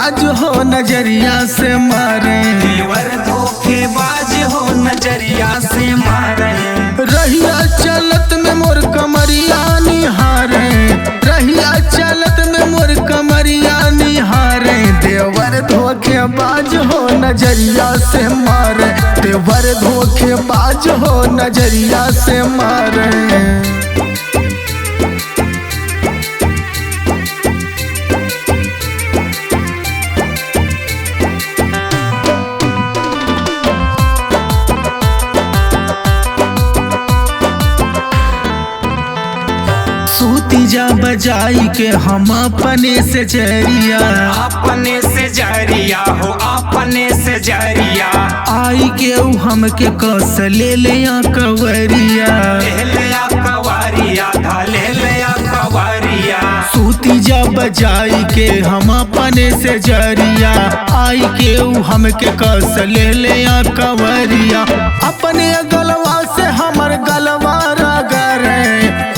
धोखेबाज हो नजरिया से मारे, देवर धोखेबाज हो नजरिया से मारे। रहिया चलत में मोर कमरिया निहारे, रहिया चलत में मोर कमरिया निहारे। देवर धोखेबाज हो नजरिया से मारे, देवर धोखेबाज हो नजरिया से मारे। सूती जा बजाई के हम अपने से जरिया, अपने से जरिया हो अपने से जरिया। आई के हमके कस ले लिया कवरिया, ले लिया कवरिया धा ले लिया कवरिया। सूती जा बजाई के हम अपने से जरिया, आई के हमके कस ले लिया कवरिया। अपने गलवा से हमर गलवा रगरे,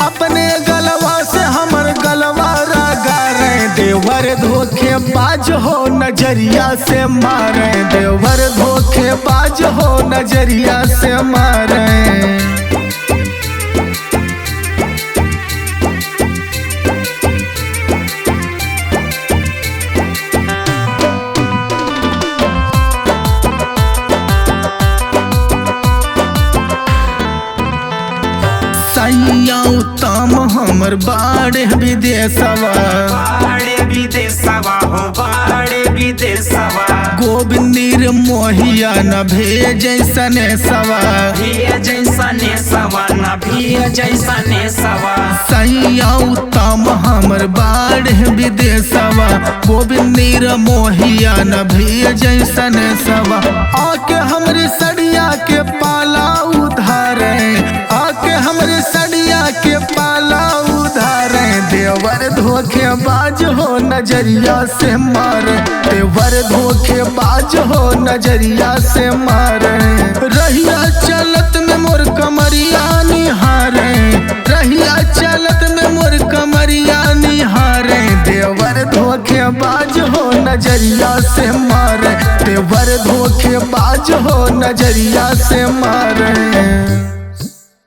अपने गलवा से हमर गलवा रगरे। देवर धोखेबाज हो नजरिया से मारे, देवर धोखेबाज हो नजरिया से मारे। सैया उत्तम हमर बाड़े विदेशवा, बाड़े विदेशवा हो बाड़े विदेशवा। गोविंद मोहिया न भेजै सने सवा, भेजै सने सवा न भेजै सने सवा। सैया उत्तम हमर बाड़े विदेशवा, गोविंद मोहिया न भेजै सने सवा। आके हमरे सड़िया के पाला उधारे, आके हमरे सड़िया के पाला उधारे। देवर धोखेबाज हो नजरिया से मारे, देवर धोखेबाज हो नजरिया से मारे। रहिया चलत में मोर कमरिया निहारे, रहिया चलत में मोर कमरिया निहारे। देवर धोखेबाज हो नजरिया से मारे, देवर धोखेबाज हो नजरिया से मारे।